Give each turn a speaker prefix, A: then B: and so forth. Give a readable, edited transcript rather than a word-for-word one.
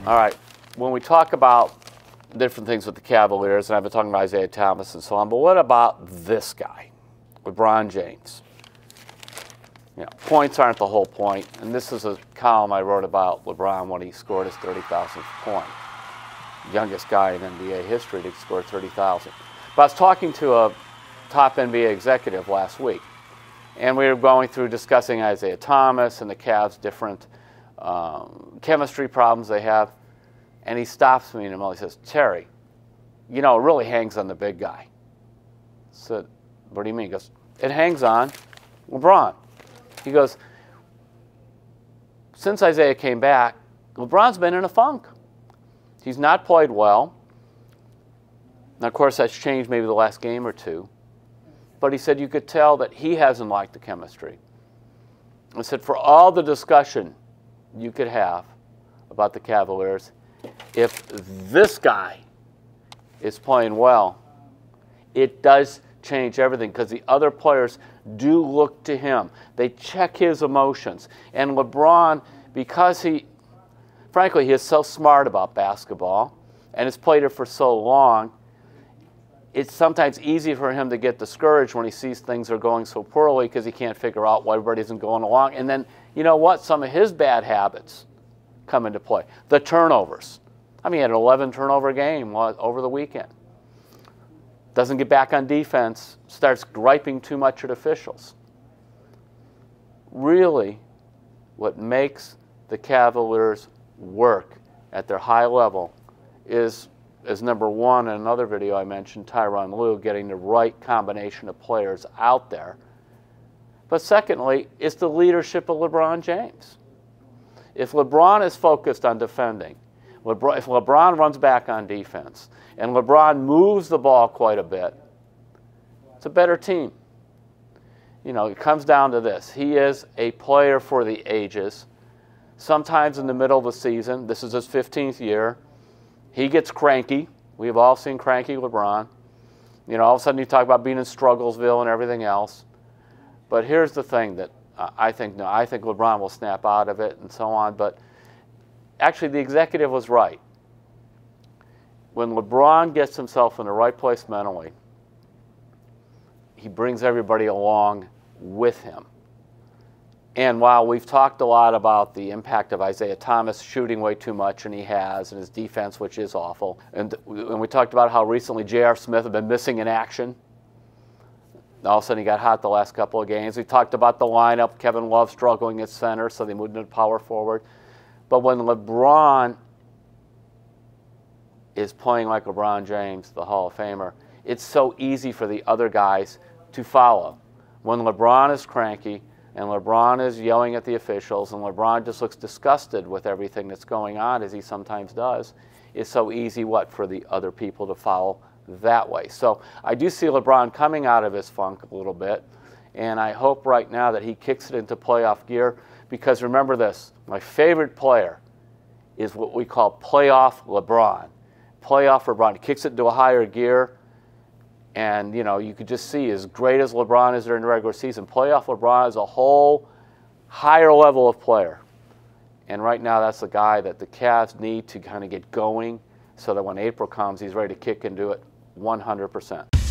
A: All right, when we talk about different things with the Cavaliers, and I've been talking about Isaiah Thomas and so on, but what about this guy, LeBron James? You know, points aren't the whole point, and this is a column I wrote about LeBron when he scored his 30,000th point. Youngest guy in NBA history to score 30,000. But I was talking to a top NBA executive last week, and we were going through discussing Isaiah Thomas and the Cavs' different chemistry problems they have, and he stops me in the middle. He says, "Terry, you know, it really hangs on the big guy." I said, "What do you mean?" He goes, "It hangs on LeBron." He goes, "Since Isaiah came back, LeBron's been in a funk. He's not played well." Now, of course, that's changed maybe the last game or two. But he said you could tell that he hasn't liked the chemistry. I said, for all the discussion you could have about the Cavaliers, if this guy is playing well, it does change everything because the other players do look to him. They check his emotions. And LeBron, because frankly, he is so smart about basketball and has played it for so long, it's sometimes easy for him to get discouraged when he sees things are going so poorly because he can't figure out why everybody isn't going along. And then, you know what? Some of his bad habits come into play. The turnovers. I mean, he had an 11 turnover game over the weekend. Doesn't get back on defense, starts griping too much at officials. Really, what makes the Cavaliers work at their high level is number one, in another video I mentioned, Tyronn Lue getting the right combination of players out there. But secondly, it's the leadership of LeBron James. If LeBron is focused on defending, if LeBron runs back on defense, and LeBron moves the ball quite a bit, it's a better team. You know, it comes down to this. He is a player for the ages. Sometimes in the middle of the season, this is his 15th year, he gets cranky. We've all seen cranky LeBron. You know, all of a sudden you talk about being in Strugglesville and everything else. But here's the thing that I think LeBron will snap out of it and so on. But actually, the executive was right. When LeBron gets himself in the right place mentally, he brings everybody along with him. And while we've talked a lot about the impact of Isaiah Thomas shooting way too much, and he has, and his defense, which is awful, and we talked about how recently J.R. Smith had been missing in action. All of a sudden he got hot the last couple of games. We talked about the lineup, Kevin Love struggling at center, so they moved into power forward. But when LeBron is playing like LeBron James, the Hall of Famer, it's so easy for the other guys to follow. When LeBron is cranky, and LeBron is yelling at the officials, and LeBron just looks disgusted with everything that's going on, as he sometimes does, it's so easy, for the other people to follow that way. So I do see LeBron coming out of his funk a little bit, and I hope right now that he kicks it into playoff gear, because remember this, my favorite player is what we call playoff LeBron. Playoff LeBron. He kicks it into a higher gear, and, you know, you could just see, as great as LeBron is during the regular season, playoff LeBron is a whole higher level of player. And right now, that's the guy that the Cavs need to kind of get going so that when April comes, he's ready to kick and do it 100%.